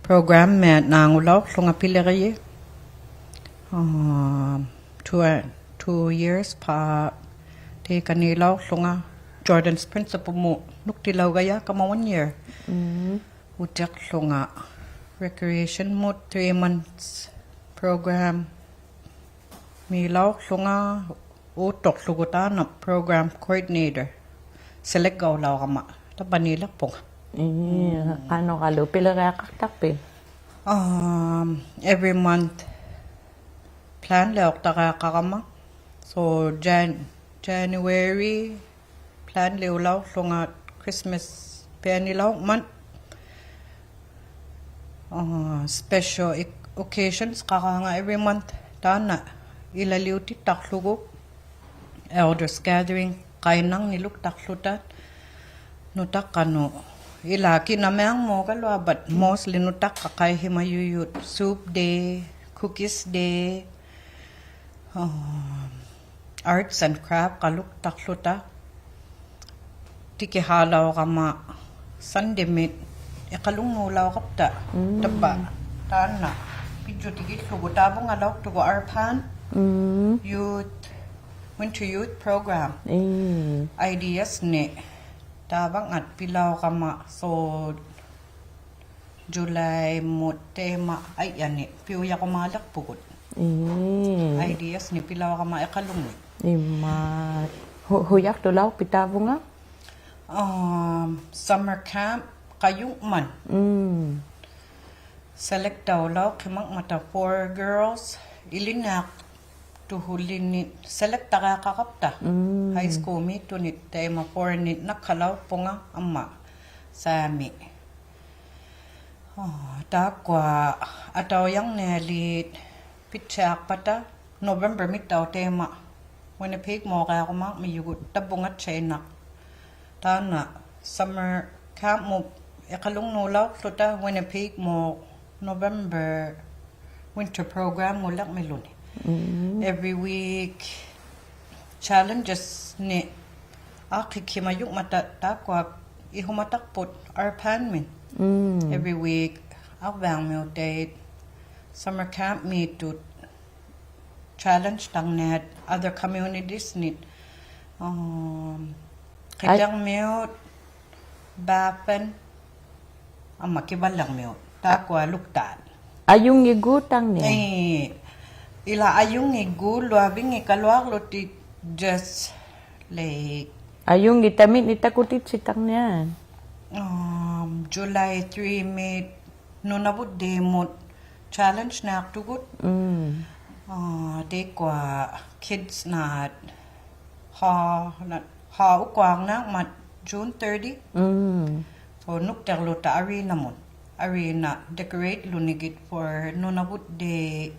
Program med nangulau lunga pileriye 2 years pa te kanilau lunga Jordan's principle mo nuktilaw gaya kama 1 year ujak lunga recreation mo 3 months program milau lunga utok luguta na program coordinator select gaw law kama tabanila po Ano ka lo? Pila kaya kaktakpi? Every month plan leok taka kakama. So January plan leo law lunga Christmas piani law month. Special occasions kakanga every month. Tana ilaliw ti taklugo. Elders gathering kainang niluk taklutat. Nutak kano. Ilaki na mayang mo kalwa but mostly nutak kakay himayuyut soup day, cookies day, arts and craft kaluk takluta tikihalaw kama Sunday meet ikalung nulaw kapta taba tana pidyo tigit lugutabong alaw tugo arpan youth winter youth program ideas ne tabang at pilaw kama so July mo tema ay yani piuya ko malak pugod ideas ni pilaw kama ikalung Ima huyak to law pitabo nga summer camp kayong man select daw law kimang mata 4 girls ilinak tuhulin ni select taka kakapta high school mi tunit tema 4 nit nakalaw po nga ama sami takwa ataw yang nelit pitsak pata November mi taw tema Winnipeg mo kaya kuma miyugot tabungat China tana summer camp mo ikalung nulaw tuta Winnipeg mo November winter program mo lak miluni every week challenges ni akikimayuk mata takwa ihumatakpot arpan min every week akbang mi date summer camp me to challenge tang net other communities need kidang miut bapen amakibalang miut takwa luktan Ayong igutang niya ila ayung igu luabing ikalwak loti just like Ayong itamit itakutit sitang niya July 3 mid nunabut demot challenge na aktugut de kwa kids na ha ukwang na mat June 30 so nuk terlota arena mon arena decorate lunigit for nunabut de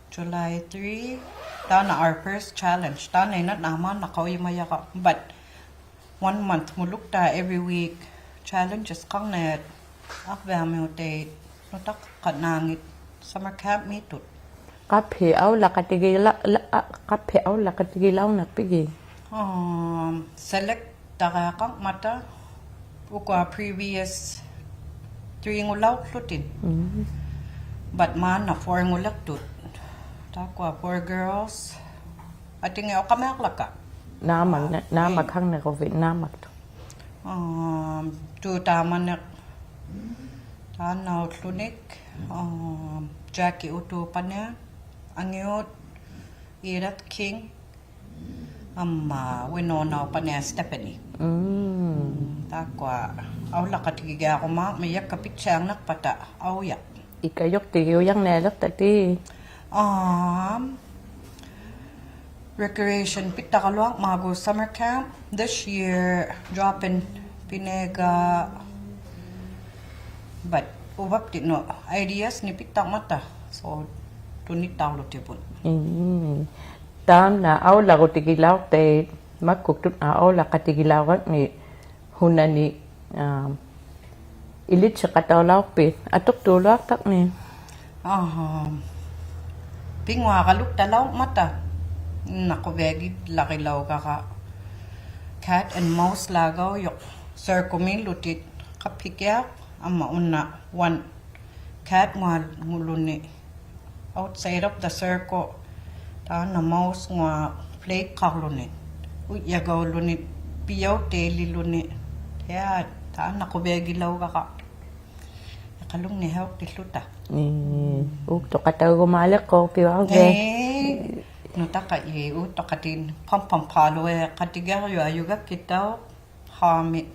July 3 tana our first challenge tana ina naman nakawimaya ka but 1 month muluk ta every week challenges kang net akbami ute notak kanangit summer camp mitut Kape au lakatigilaw nakpigi select taka kang mata ukwa previous 3 ngulaw lutin but man na 4 ngulak tut takwa 4 girls ating yo kamak laka Namak hang na COVID namak to tu tamanak tanaw tlunik Jackie utupanya angiut Irat King amma Winona panya Stephanie takwa awla katigiga ko ma mayak kapitsang nakpata awyak Ikayok tiyo yang nelak tati. Recreation pitakaluang mago summer camp this year dropping pinega but ubap no ideas ni pitak mata so tunit tawlo tipun Tam na aw la ko tigilaw te magkuktut aw la katigilawak ni hunani ilit sa katawlaw pit atok tulak tak ni. Pingwa kaluk talaw mata nakubegi lakilaw ka cat and mouse lagaw yok sir kumin lutit kapikyak amma una one cat nguluni outside of the circle ta na mouse nga play kakluni uyagaw lunit piyaw teli luni ya ta nakubegi law ka kalung ni help tisluta To kataw gumalak ko piwa ge. no taka to katin pam palo katiga yo ayuga kita hami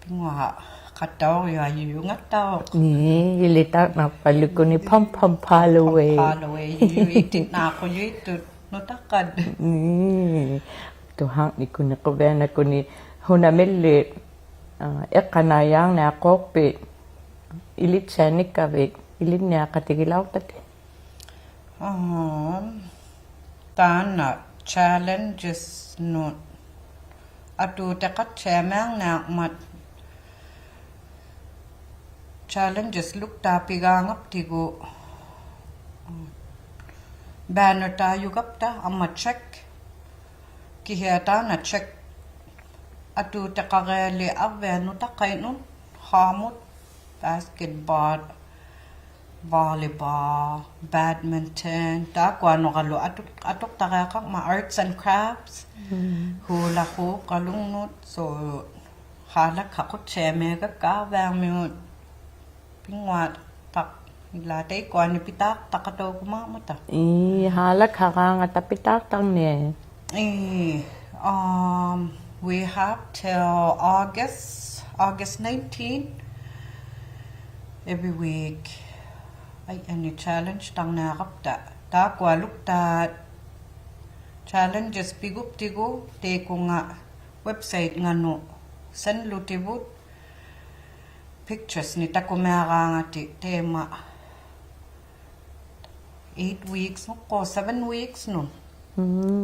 pingwa kataw yo ayuga taw Ni ilita na paluko ni pam palo we. palo you itin na ko yo ito no takad To hang ni kun ko bena ko ni hunamelle ekanayang na kokpit ilit sanik kabik ilit niya katigilaw tati. Tana challenges no atu takat chamang na mat challenges look tapigangap tigo banner tayo gapta amma check kihata na check atu takagale avenu takainun hamut basketball volleyball, badminton, taekwondo kalo atok takakak ma arts and crafts, hula hoop kalungnut so halak hakot cheme ka bang mi pingwat tak ilatay ko ani pitak takato kuma mata. Halak hakang at apitak tang ni. We have till August 19 every week. Ay any challenge tang nakapta takwa lukta challenges pigup tigo te ko nga website nga no san lutibut pictures ni takumara nga tema 8 weeks no ko 7 weeks no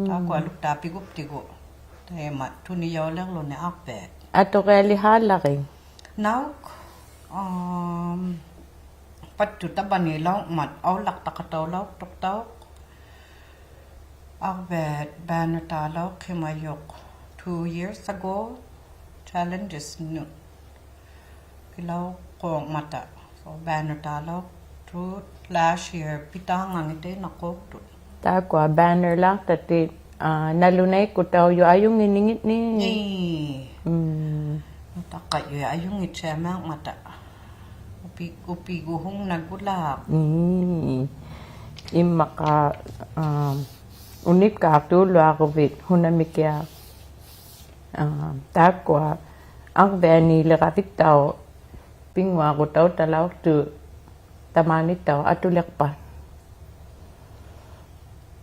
takwa lukta pigup tigo tema tuniyaw lang lo ni akbet Ato kaya lihalaki. now Patu tabani law mat awlak takataw law toktaw Arbet banner talaw kimayok 2 years ago challenges no pilaw kong mata so banner talaw to last year pitangang ite nakok to Takwa banner lang tati nalunay ko taw yu ayong iningit ni. Natakayo ayong itsemang mata upiguhong nagulak. Imaka unit ka tulo ako bit hunamikya. Takwa ang bani lakapit taw pingwa ko taw talaw tu tamani taw atulak pa.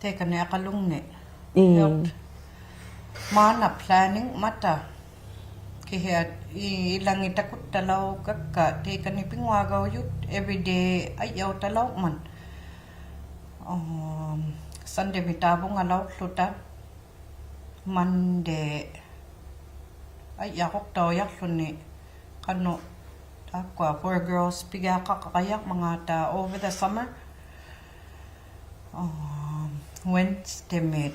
Teka na akalung ne. Mana planning mata. Kaya ilang itakot talaw kaka teka ni pingwagaw yut everyday ayaw talaw man. Sunday mitabong alaw luta. Monday ayakok taw yak luni kano takwa for girls pigaka kakayak mga ta over the summer. Wednesday meet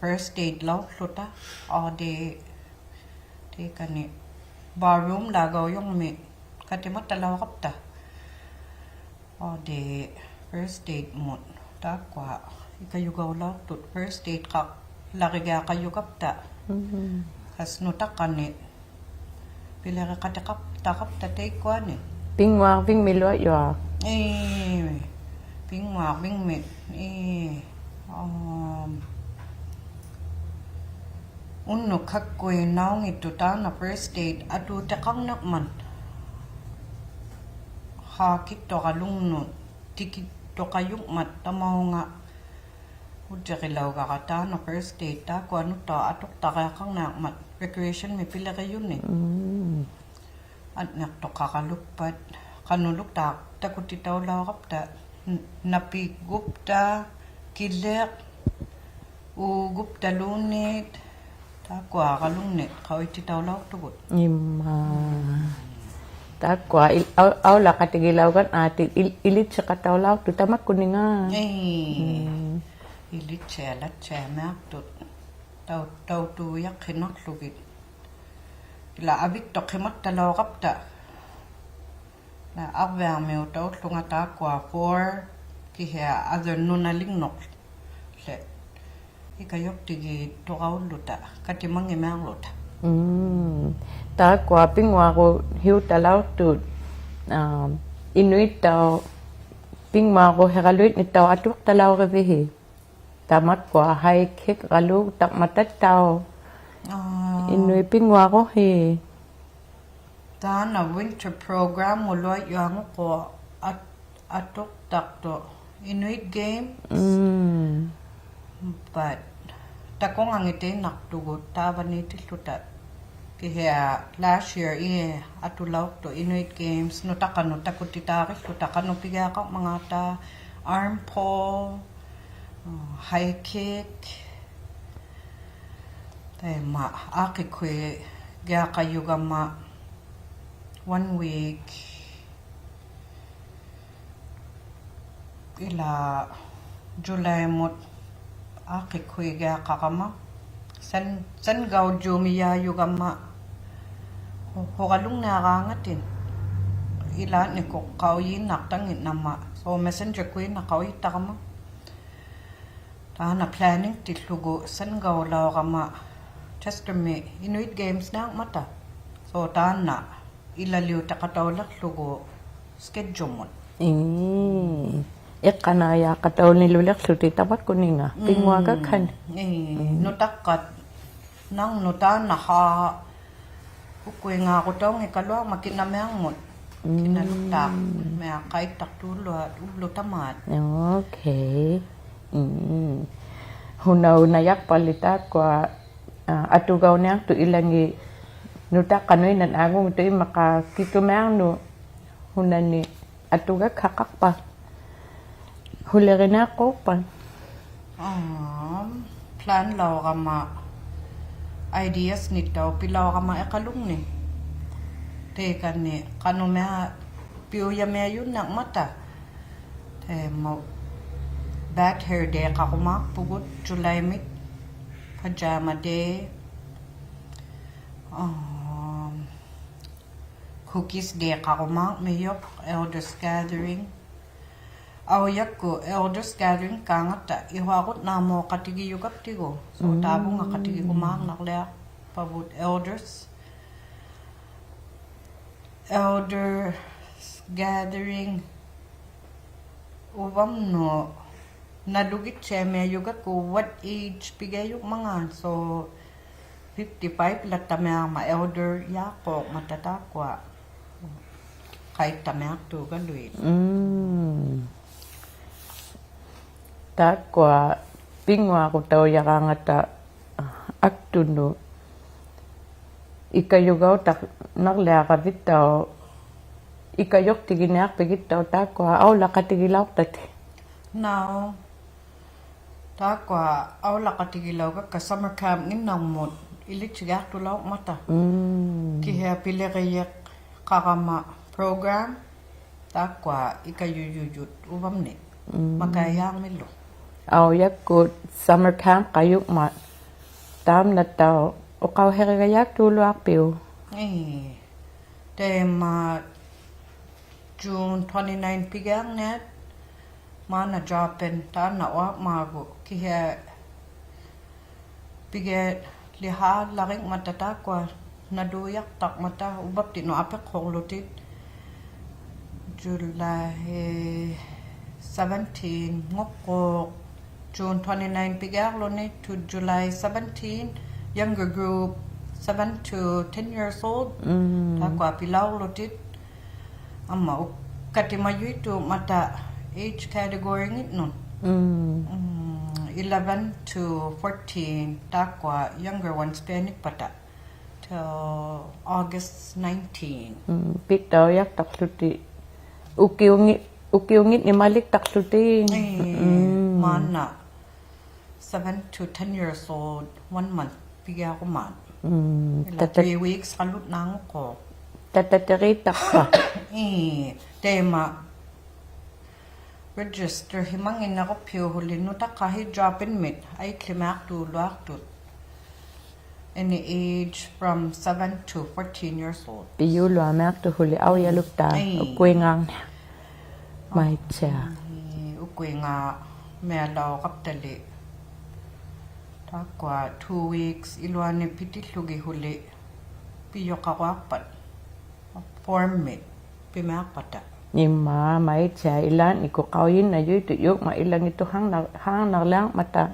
first date law luta all day teka ni barroom lagaw yung meet katimot talaw kapta all day first date mo takwa ikayugaw law tut first date kak laki ga kayo kapta Has no takani. Pila ka takap tatay ko ani. Pingwa ping milo yo. Pingwa ping mit. Unno kakkoy naong ito ta na first date atu takang nakman. Hakit to kalungno. Tikit to kayong mat tamaw nga. Udya kilaw ka kata na first date ta kung ano ta atok takakang nakmat. Recreation may pila kayo ni. At nakto kakalupad. Kanuluk ta takutitaw lakap ta. Napigup ta. Kilek. Ugup ta lunit. Ta kwa kalungnit. Kawit titaw lakap tugot. Ima. Takwa aw la katigilaw kan ati ilit sa katawlaw tu tamak kuninga. Ilit chalat chamak tut. Tau tu yak hinak lugit. Ila abik to khimat talaw kapta. Na abwa meu tau lunga ta kwa for ki ha other nunaling nok. Le. Ikayok tigi to kauluta. Katimang imang luta. Takwa pingwa ko hiu talaw tu inuit tau pingwa ko hekaluit ni tau atuk talaw revehi. Tamat kwa hai kek kalu tak matat tau. Inui pingwa ko he. Ta na winter program mulo yang ko atok takto Inuit game. But takong ang ite naktugot taban iti lutat. Kaya last year atulaw to Inuit games no takano takutitaris to takano piga ka mga ta arm pull, high kick. Ma aki kwe gaya kayo gama 1 week ila July mo aki kwe gaya kakama san gaw jumiya yugama hukalung nakangatin ila ni ko kauyin naktangin nama so messenger kwe nakawit takama ta na planning titlugo san gaw law kama Chester me Inuit games na mata so ta na ilaliw takatawlak lugo schedule mo kanaya kataw ni lulak suti tapat kuninga pingwa ka kan nutakat nang nuta na ha kukuy nga ko taw ng kalwa makinamang mo kinaluktak may kahit taktulo at ublo tamat okay hunaw na yak palita kwa atugaw niya to ilangi nuta kanoy nan agong to makakitumayang no hunan ni atuga kakak pa hulirin ako pa plan law ka ma ideas nito pilaw ka ma ekalung ni teka ni kano mea piuya mea yun ng mata te mo bad hair day ka kumak pugot July mid pajama day cookies day kakumak mayok elders gathering awayak ko elders gathering kangata ihwakot na mo katigi yugap tigo so tabo nga katigi kumak nakleak pabut elders gathering ubam no nalugit siya may yugat ko what age bigay yung mga so 55 latamang ma-elder yako matatakwa kahit tamak to galuit takwa pingwa ko taw yakangata aktuno ikayugaw tak naglaka bitaw ikayok tiginak pigitaw takwa aw lakatigilaw tati now takwa aw lakatigilaw ka summer camp nginang mod ilit siya tulaw mata kiha pili kayak kakama program takwa ikayuyuyut ubam ni magayang milo aw yakut summer camp kayuk mat tam na taw o kaw herigayak tulo akpiw tema June 29 pigang net mana drop in ta na wa mago kiha piget liha laring matata kwa naduyak tak mata ubab ti no apek khonglutit July 17 ngoko June 29 pigar lone to July 17 younger group 7 to 10 years old takwa pilaw lotit amma katimayu itu mata age category ngit non 11 to 14 takwa younger ones penik pata till August 19 Pitaw yak takluti ukiungit ni malik takluti mana 7 to 10 years old 1 month piga ko man 3 weeks kalut nang ko tatataritak pa tema register himangin na ko pio hulin no ta kahit drop in mit ay klimak tu luak tu any age from 7 to 14 years old piyulo amak tu huli aw yalukta ukwengang mai cha ukwenga melaw kaptali takwa 2 weeks ilwane pititlugi huli piyo kakwapat form mit pimak pata Ima mai cha ilan iko kawin na yui tu yuk ma ilang itu hang naklang mata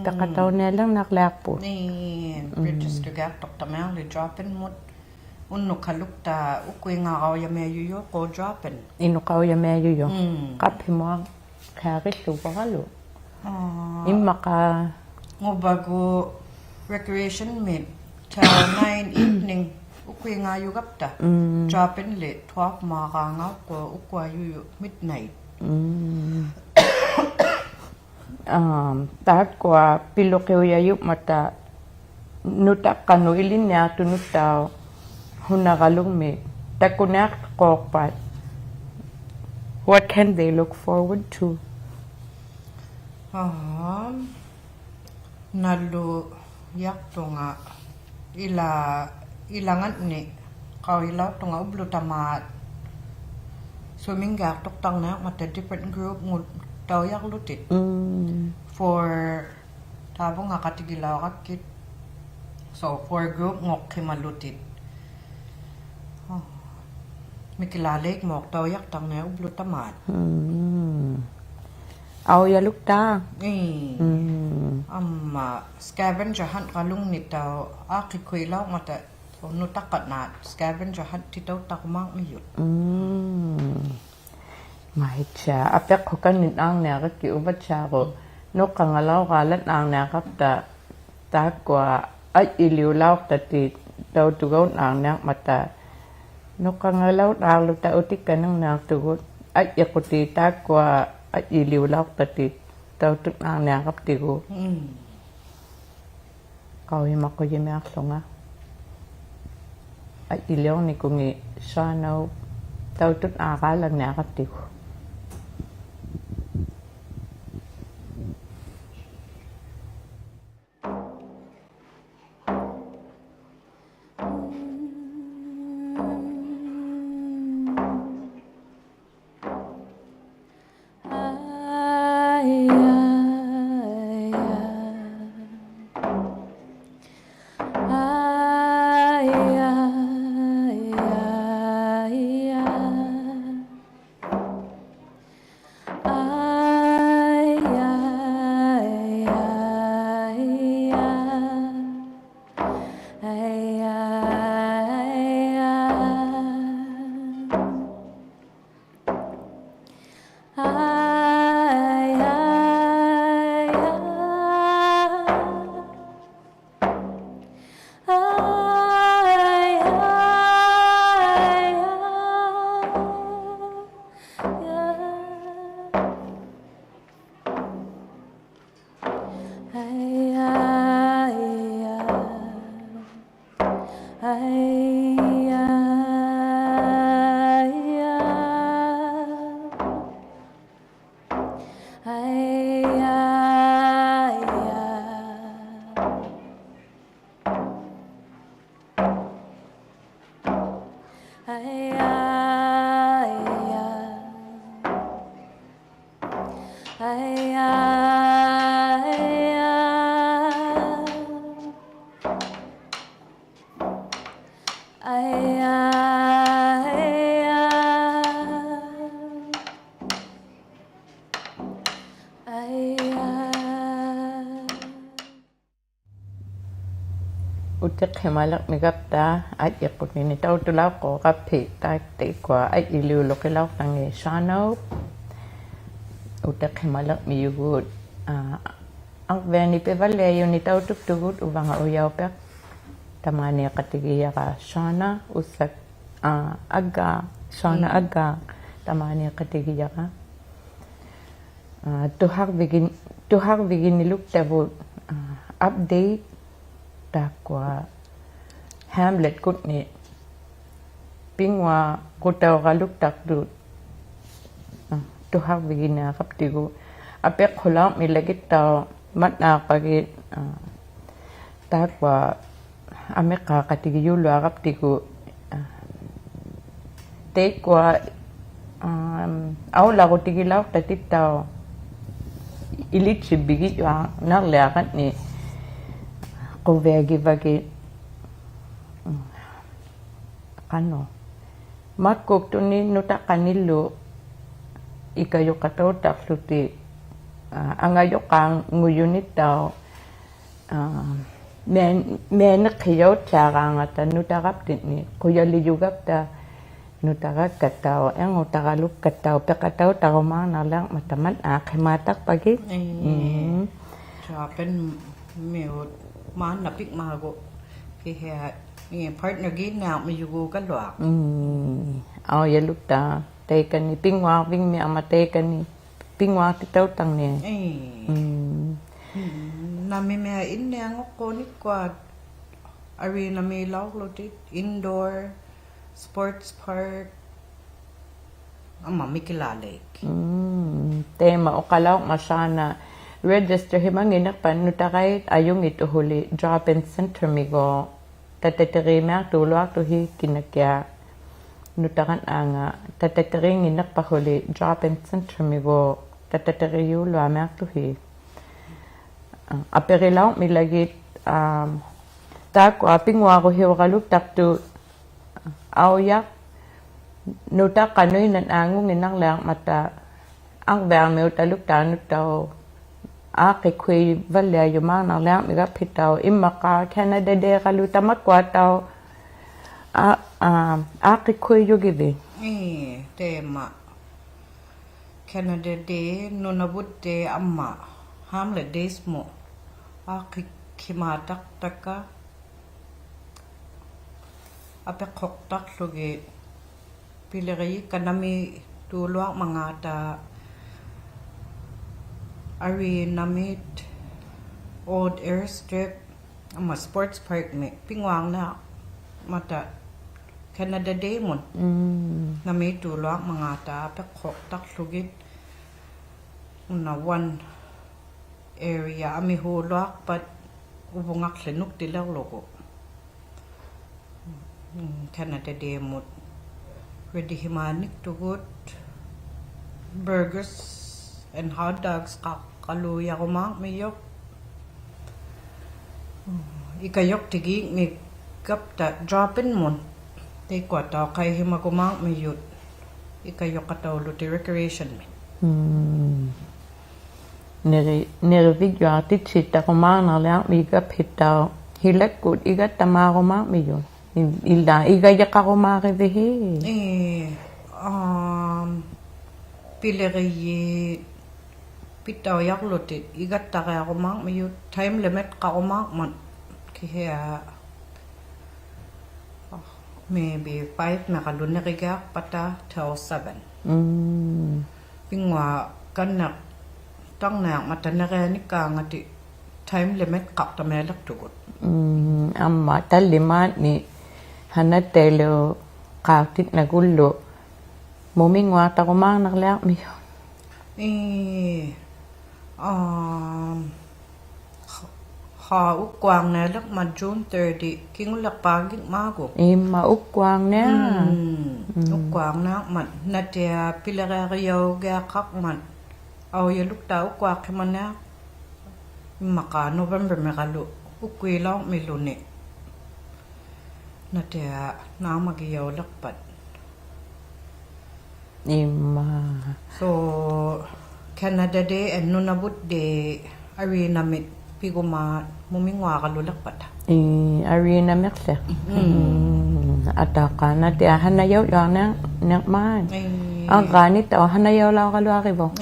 takataw na lang naklak po ni register gak tok tamang le drop in mut unno kalukta ukwi nga kaw yame yuyo ko drop in ino kaw ya me yuyo kapi mo karit tu pakalo ima ka ngobago recreation mit till 9 evening ukwi nga yugapta drop in le 12 maka nga ko ukwa yuyo midnight tahat kwa pilokeo ya yuk mata nuta kanu ilin niya tunutaw hunagalong me takunak kokpat what can they look forward to nalu yak to nga ilangan ni kaw ilaw to nga ublo tamat swimming gak tok tang na mata different group ngud taw yak lutit for tabo nga katigilaw kakit so for group ngok kimalutit mikilalik mok taw yak tang na ublo tamat aw ya lukta amma scavenger hunt kalung ni taw akikuilaw mata so nutakat na scavenger hunt titaw takmang miyut mai cha apek ko kan nin ang na ki ubat cha ko no kangalaw kalat ang na kapta ta kwa ay iliw law tati daw tugaw ang na mata no kangalaw ang luta utik kanang na tugot ay yakuti ta kwa ay iliw law tati daw tut ang na kapti ko kawin mako yeme aksonga ay iliw ni kungi sanaw daw tut akalang na kapti ko Ai utak himalak migapta at yakut ni tau tulaw ko kapi tak te kwa ay ilulok ilaw tangi shano utak himalak miyugut ang veni pe valeyo ni tau tuktugut ubanga uyaw pek tamani katigiya ka shana usak aga shana aga tamani katigiya ka tuhak bigin niluk tabut update takwa Hamlet kutni pingwa kutaw kaluk takdut tuhak bigina kaptigo apek khulang milagit taw matna pagit takwa ameka katigiyulo kaptigo tekwa awla ko tigilaw tatitaw ilit sibigi wa naglakat ni Kovegi ano makuk tuni nuta kanilo ikayo kataw takluti angayo kang nguyunit daw men kayo tsaka nga nuta kaptin ni kuya liyugap ta nuta kataw ang utakaluk kataw pekataw takumang nalang mataman akimatak pagi Japan meot man napik mago kaya ni partner gin na miyugo kalwa aw yalukta tekan ni pingwa wing mi amatekan ni pingwa titaw tang ni nami me in ang ko ni kwa arena me law lotit indoor sports park ama mikilalik tema o kalaw masana register himanginak panutakay ayong ito huli drop-in center migo tatatirimak tulwak tuhi kinakya nutakan anga tatatiring inak pa huli drop-in center migo tatatiriyo luamak tuhi aperilaw milagit tako apingwa ko hiwakaluk taktu awyak nutak kanoy nan angong inang lang mata ang bang may utaluk tanut tao aki kui valia yumang nang lang miga pitaw imaka Canada de kaluta makwa tao aki kui yugibi tema Canada de nunabut de amma Hamlet days mo aki kimatak taka apek hoktak lugi pilirayi kanami tulwak mga ta ari namit old airstrip ama sports park me pingwang na mata Canada Day mon namit tulwak mga ta pekok tak sugit una one area ami hulwak pat ubungak lenuk dilaw logo Canada Day mon ready himanik tugut burgers and hot dogs kaluya ko mak miyok ikayok tigi mi kapta drop-in mon te kwata kay hima ko mak miyot ikayok kataw luti recreation mi nere video atit sita ko mak na lang miga pitaw hilak kut iga tama ko mak miyot ila igaya ka ko mak vehi pileriye pitaw yak lotit igat ta kaya ko mak miyot time limit ka ko mak man kaya maybe 5 nakalun na kaya pata till 7 pingwa kanak tang nak mata na kaya ni ka ngati time limit ka tamelak tugot amma talimat ni hanatelo kaktit na gulo mumingwa ta ko mak naklak miyo ha ukwang na lak ma June 30 kingulak paging mago maukwang na ukwang na man natia pilarayaw ga kak man aw yaluk ta ukwak man na maka November mekalu ukwilaw miluni na dia na magiyaw lakpat. So Canada Day and Nunavut Day arena mit piguma mumingwa kalulakpat. Arena mekse. Ataka na dia hanayaw lang nang man. Ang ganit o hanayaw lang kalwari bo.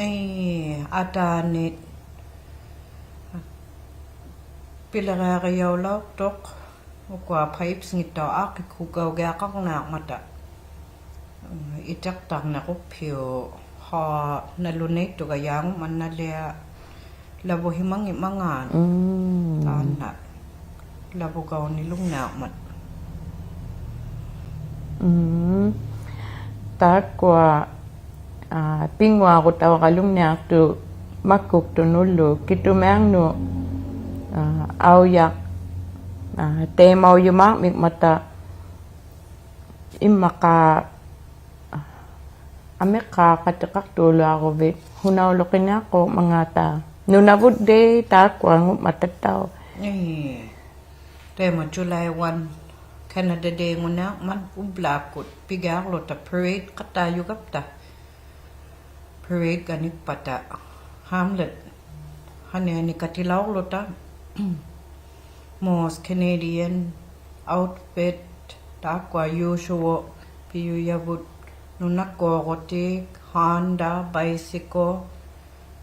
Ata nit pilarayaw lang tok ukwa pipes ngito akikugaw gakak na mata. Itak tak na ko pio ha nalunay to gayang manalya labo himang imangan tana labo gaw ni lungna mat takwa pingwa ko taw kalungna to makuk to nulo kitumang no auyak temaw yumak mikmata imaka Amerika katakak tulo ako bit. Hunaw lokin ako mga ta. Nunavut Day, takwa ngup matataw. Tema July 1, Canada Day muna, man ublakot. Pigar lo ta parade katayo kapta. Parade ganit pata. Hamlet. Hani katilaw lo ta. Most Canadian outfit. Takwa usual. Piyu yabut. Nunakogotik, Honda, bicycle,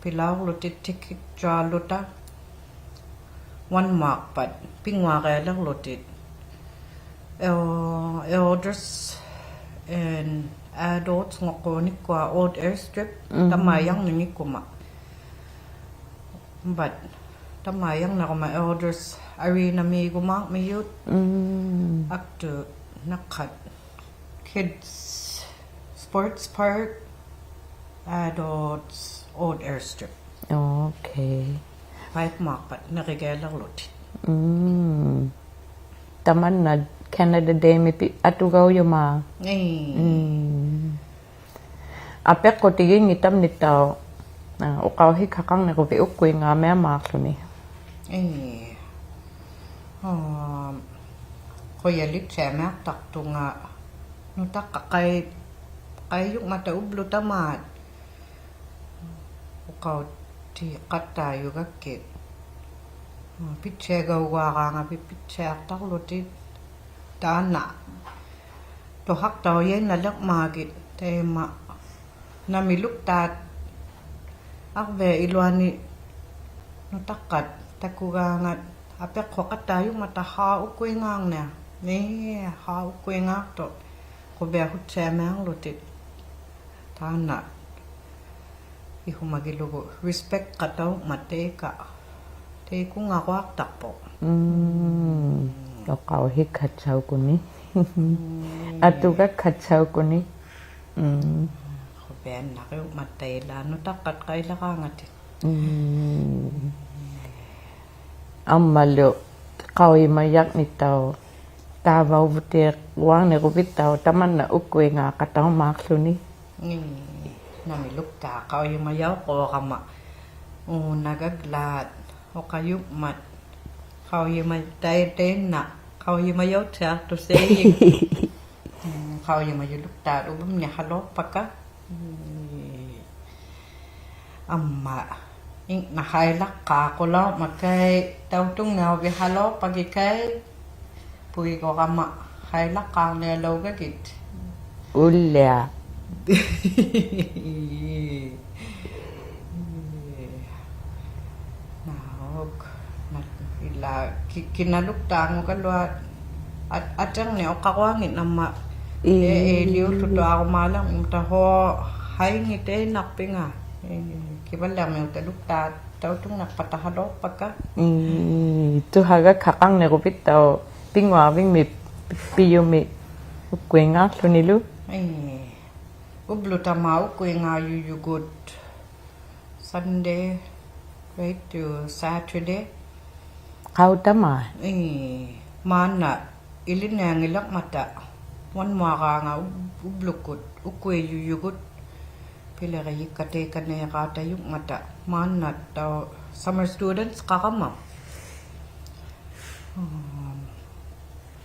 pilaw lutit ticket draw luta. 1 mark pat pingwa kaya lang lutit. Elders and adults ngakonik kwa old airstrip tamayang ninikuma. But tamayang na kuma elders arena mi gumak mi yut. Up to nakat kids. Sports park, adults, old airstrip. Okay. 5 mapat, nakikilang lutit. Taman na Canada Day mi atugaw yuma. Apek ko tiging itam nitaw. Ukaw hikakang na ko ukwe nga may makso ni. Koyalit siya na takto nga. Nutak kakay yung mata ublo tamat. Ukaw ti katayo kakit. Pitse gawa ka nga pitse aktak lutit. Tana. Tohak tao yan nalak magit. Tema. Namiluktat. Akbe ilwani. Nutakat. Takugangat. Apek ko katayo mata haukwe ngang na. Haukwe ngak to. Kobe hut semang lutit. Tana. Ihu magilugo. Respect kataw mateka. Teku nga ko aktak po. Ukaw hikatsaw ko ni. Atuga katsaw ko ni. Kobe na kayo matay lano takat kaila ka nga ti. Amalo. Kaway mayak nitaw. Tawaw butir. Wang na kubitaw. Taman na ukwe nga kataw makso ni. Namiluk ka. Kau yung mayaw ko kama. Nagaglat. O kayo mat. Kau yung matay na. Kau yung mayaw siya to say. Kau yung mayuluk ta. Ubam niya halop pa ka. Amma. Nahailak ka ko lang. Magkay tawtong nga. Halop pag ikay. Puwi ko kama. Hailak ka. Nalaw gagit. Ulya. Nahog ila kinalukta mo kalwa at ang ne o kakwangit na ma liu tuto ako malang mutaho hay ngite nakpinga kibala mo talukta tawtung nakpatahalo pagka tu haga kakang ne kupit tao pingwa bing mi piyumi ukwenga sunilu ublo tamau ukwenga yuyugut Sunday right to Saturday kau tama mana ilin na ngilak mata wan maka nga ublukut ukwe yuyugut pila kayi kate kanaya kata yung mata mana tao summer students kakama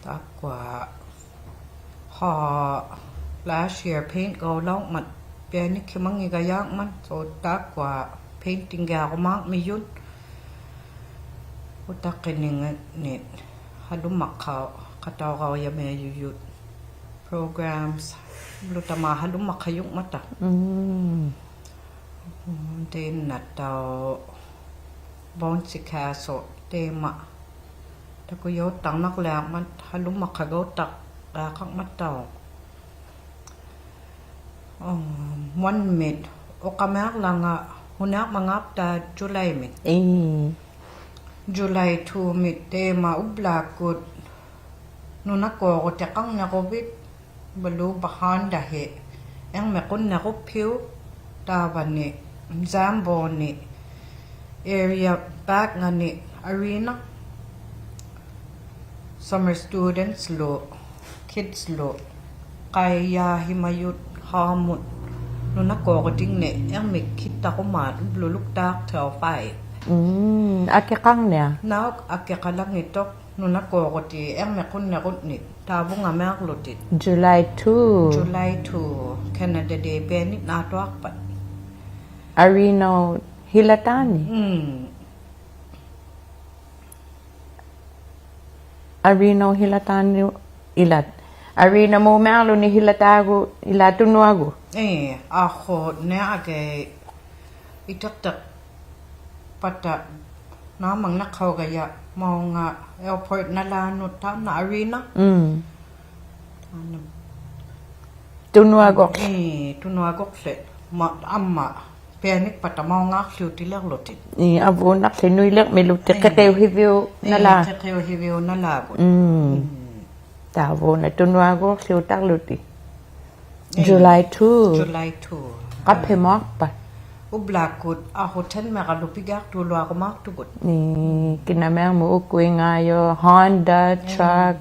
takwa last year paint go long mat piani kimangi gayak man so takwa painting ga ko mak mi yun utak kining nit halumak ka kataw ka ya me yut programs lutama halumak kayong mata din nataw bouncy castle tema takuyo tang naklak man halumak kagaw tak kakak mataw 1 mid o kamak lang hunak mangap ta July mid July 2 mid tema ublakut nunako ko tekang na covid balu bahan dahe yang mekun na ko piu taban ni zambo ni area back nga ni arena summer students lo kids lo kaya himayut hamut nunako ko ding ne yang me kita ko mat luluk tak tel 5 akikang niya now akikalang ito nunako ko ti yang mekun na ko ni tabo nga mak lotit July 2 July 2 Canada Day benit na to akpat Arino Hilatani Arino Hilatani ilat Arina mo malo ni Hilatago ilatunuago ako ne age itaktak pata namang nakaw gaya mo nga airport na lanot ta na arena tunuago tunuagok se ma amma pianik pata mo nga kliutilak lotit ni abunak sinuilak milutik katew hivyo nala katew hivyo nala tavo na tunuago kliutak luti July 2 July 2 kape makpa ublakut ako ten makalupigak tulo ako maktugot ni kinamang mo ukuy ngayo Honda truck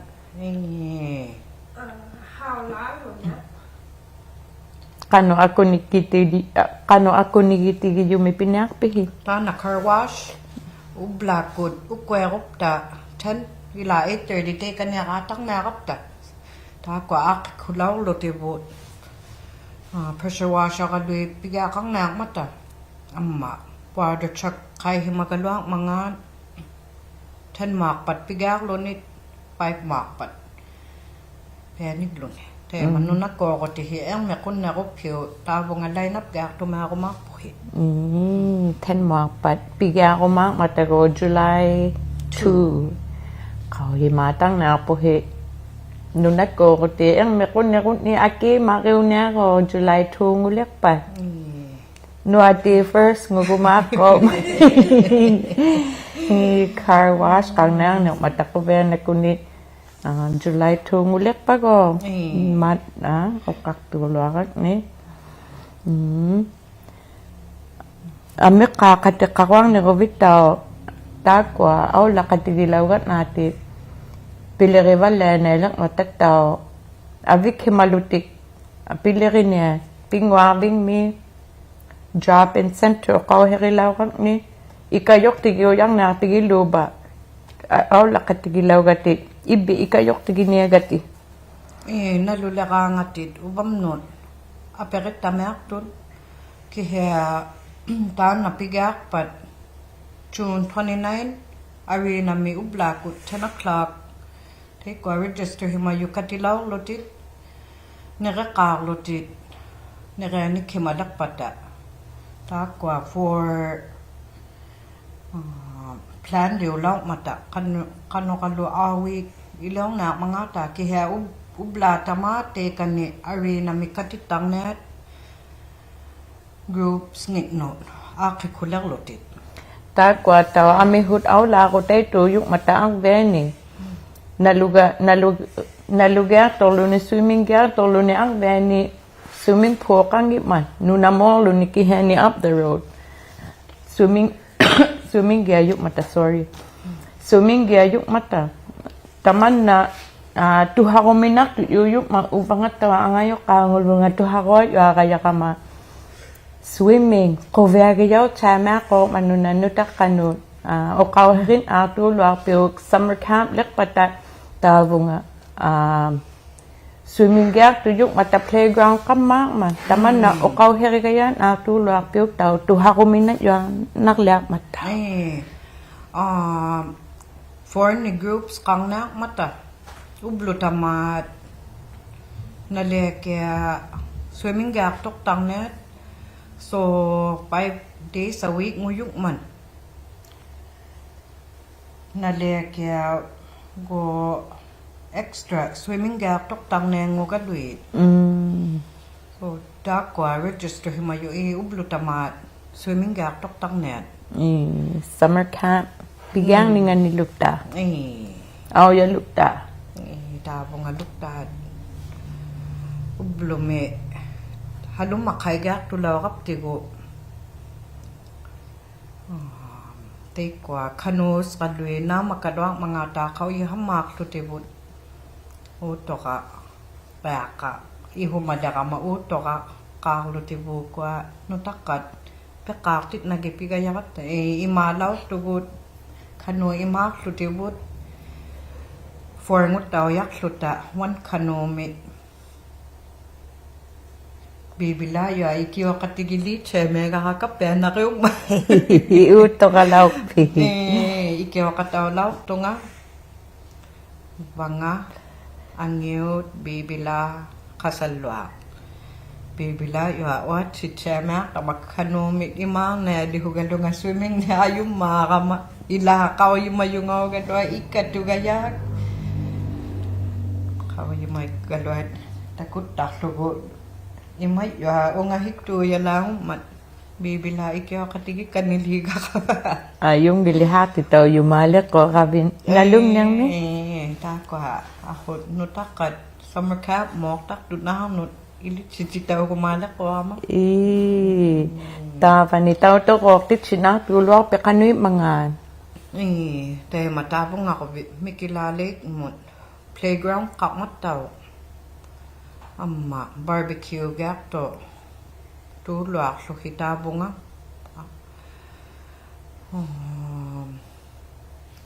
kano ako nikitigi yung may pinakpihi ta na car wash ublakut ukwerop ta ten ila 8:30 te kanya katang makap ta ta kwa ak kulaw lotibot pressure washer ka lui pigakang nak mata amma water truck kay himagalwang mga 10 makpat pigak lonit 5 makpat penik lon te manuna ko ko ti ang mekun na ko pyo tabo nga line up gak to ko makpuhi 10 makpat pigya ko matago July 2 kau himatang na puhi nunat ko ti ang mekun ni aki makiw niya ko July 2 ngulek pa no ati first ngugumako ni car wash kang nang matakuben na kunit July 2 ngulek pa ko mat o kaktulo akak ni ame kakatikakwang ni kovitaw takwa aw lakatigilaw nati pilirival na lang matataw avik himalutik piliri niya pingwabing mi drop in center kaw herilaw ni ikayok tigyo yang na tigilo ba aw lakatigilaw gati ibi ikayok tigi niya gati nalula ka ngatit ubam nun aperit tamak dun kaya taon na pigak pat June 29 arena mi ublakut 10 o'clock take ko register himayu katilaw lotit nagakak lotit naganik himalak pata takwa for plan liu law mata kano awi ilaw na mga ta kaya ubla tamate kani arena mi katitang net groups ngitnon akikulang lotit takwa taw amihut aw la ko tay tuyok mata ang veni naluga tolo ni swimming gear tolo ni ang veni swimming pool kang man nunamo lo ni kihani up the road swimming gear yuk mata swimming gear yuk mata taman na tuha ko minak yuk upangat tawa ngayo kangol nga tuha ko kaya kama swimming ko vega yaw chama ko manunanutak kanut o kawarin ato lo apyo summer camp lek pata tawong swimming gak tujuk mata playground kamak man taman na okaw herigayan tu luak piu tau tu hakumina yang naklak mata foreign groups kang nak mata ublu tamat naleke swimming gak tok tang net so 5 days a week nguyuk man naleke go extra swimming gak tok tang ne ngukat duit so dakwa register himayo ublu tamat swimming gak tok tang net summer camp bigang dengan ni lukta ya lukta ta bunga lukta ublu me halum makai gak tulaw kap tigo kwa kanus kadwe na makadwang mga takaw ihamak to tibut uto ka baka ihumada ka mauto ka kaklo tibu kwa nutakat pekaktit nagipigayakat imalaw tugut kano imak to tibut for ngut daw yak luta wan kano me bibila yo ikiwa katigili che mega kakap ya nakyong uto ka lauk pi ikiwa kataw lauk to nga banga angyut bibila kasalwa bibila yo wat si chema kamakano mit imang na dihugalo nga swimming na ayum makama ila kaw yumayungaw gadwa ikatugayak kaw yumay gadwa takut taklugo imay nga hikto ya lang mat bibila ikyo katigi kaniliga ka yung bilihat ito yumalik ko kabin ngalung niyang ni ta kwa ako nutakat summer camp mok tak dunah nut ilit sitaw kumalak ko ama ta panitaw to ko tit sinak tulok pe kanui mangan te matapong ako mikilalik mot playground kakmat taw amma barbecue gakto tulak so hitabunga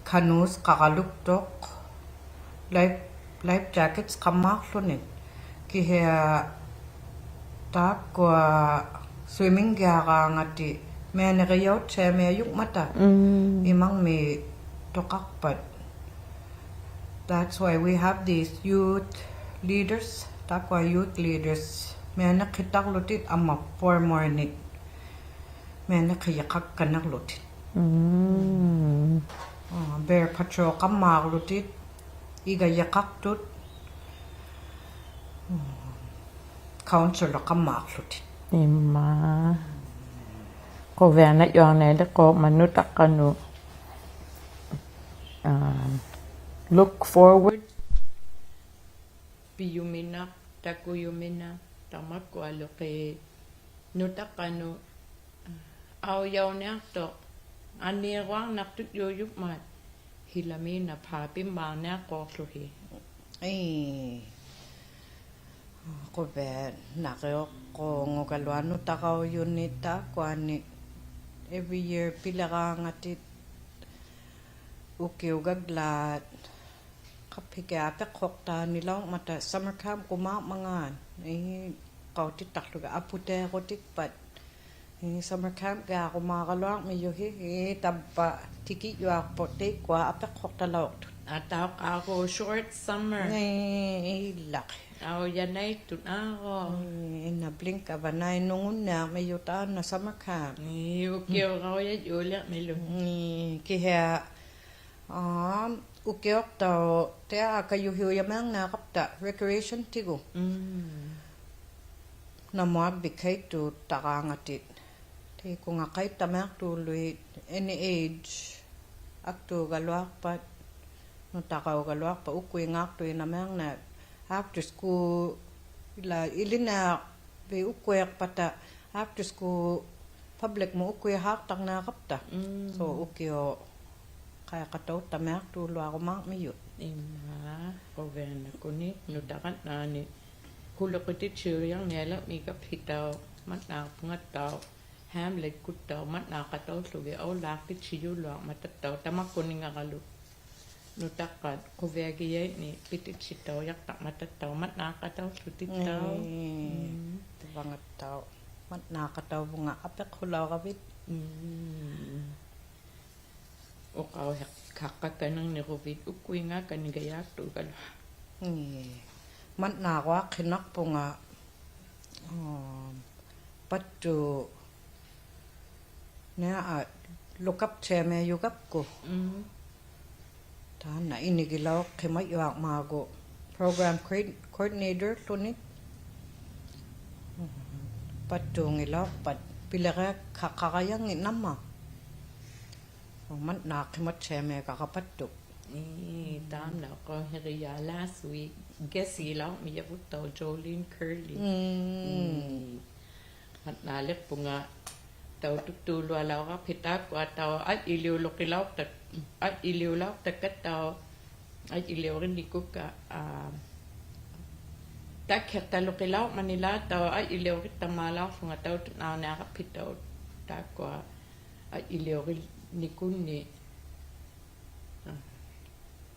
kanus kakaluktok life jackets kamak lunin kaya takwa swimming gaka ngati may nakayaw che may yuk mata imang may tokakpat that's why we have these youth leaders takwa youth leaders may nakitak lutit ama for morning may nakayakak kanak lutit bear patrol kamak lutit igayakak tut counselor kamak lutit ima ko vena yon ne ko manutak kanu look forward piyumina takuyumina tamak ko aloke nutakano aw yaw ne to ani wang naktut yoyup mat hilami na papim ba ne ko suhi ko be nakyo ko ngokalwano takaw yunita kwani every year pila ka ngatit ukiw gaglat kapigate kokta nilaw mata summer camp kuma mangan kautit takluga apute ko tikpat summer camp ga kumakalwang medyo tabpa tiki yo apote kwa apek kokta law ataw ako short summer laki aw yanay tun ako na blink ka ba na nungun na may yutaan na summer camp ukiyo ako yan ulit milo kaya ukiok tao tea kayuhiyo yamang nakapta recreation tigo na mo bikay tu takangatit ti ko nga kay tamak tuloy any age akto galwak pat no takaw galwak pa ukuy ngakto namang na after school ilina be ukuyak pata after school public mo ukuy haktak na kapta so ukyo kaya kataw tamak tulo ako mak mayut ima ko vena ko ni nutakan na ni hulakutit siyang nela mika pitaw matnak pangataw hamlet kutaw matnakataw sugi aw lakit siyo lo matataw tamak ko ni ngakalu nutakat kuveagi ni pitit sitaw yak tak matataw mat nakataw sutitaw Banget tau. Mat nakataw nga apek hulaw kabit. Okaw kakakanang ni Rovid ukuy nga kanigayak tu kal Man na ako kinak po nga patu na lukap cheme yugap ko. Ta na inigilaw kimay yak mago program coordinator tunit. Patu ngilaw pat pilaka kakakayang inama. Man na kimat cheme kakapatu. Tam na ko heriya last week guess ilaw mi yabutaw Jolene Curly mat nalip po nga taw tutulo alaw ka pitak wa taw at iliw lokilaw tak at iliw law takat taw at iliw rin di ko ka tak heta lokilaw manila taw at iliw rin tamalaw po nga taw na nakapitaw tak wa at iliw rin ni kunni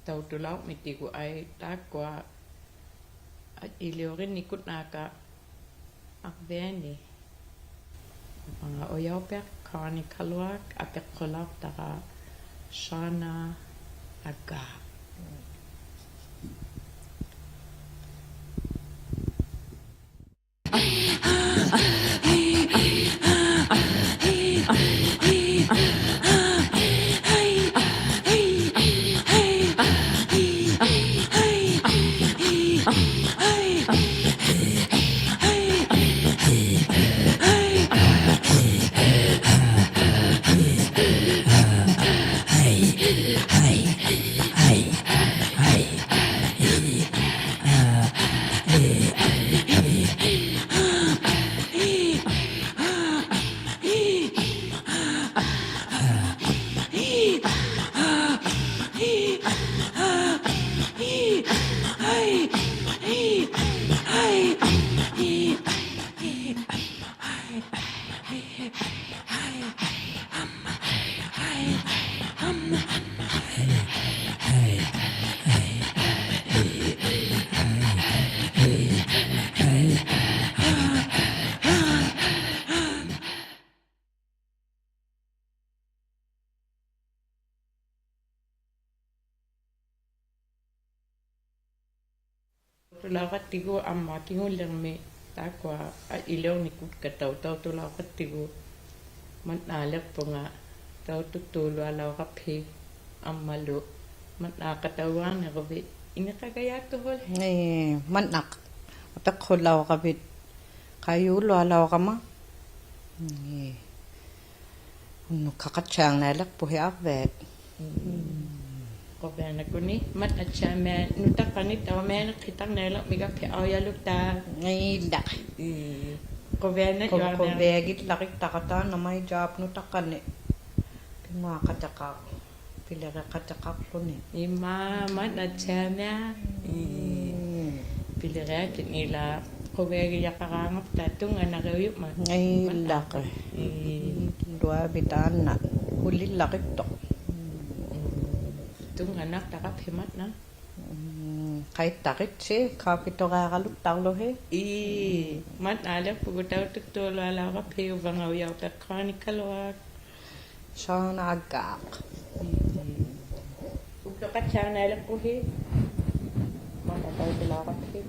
taw tulaw miti ko ay takwa at iliw rin nikot naka akbeni mga oyaw pek kani kalwak apek kolak taka Shana aga tulaw tigo amma kingo lang me takwa at ilaw nikot kataw taw tulaw tigo man nalip po nga taw tutulo alaw kape amalo man nakatawa na Rovid inakagaya to hol Man nak apek hulaw kabit. Kayo lalaw ka ma. Kakachang nalak po hiabet. ko ba na ko ni mat at siya me nutak panit taw me nakitang nalak miga pe awya lukta Dak. ko ba na Ko yo na begit lakit takata na may job no takan eh. Mga katakak. Pila ka katakak po ni. ima mat at siya me pilirat nila ko ba ya karangap tatung anak kayo man Dak. Dua bitaan na. Huli lakit to. tung anak takap hemat na Kahit takit siya. Kapito kakalutang lo he. mat ala pugutaw tutulo ala ka peo bangaw yaw ta kanikalwak Siya naagak. ugto ka siya nala po he matataw sila ka he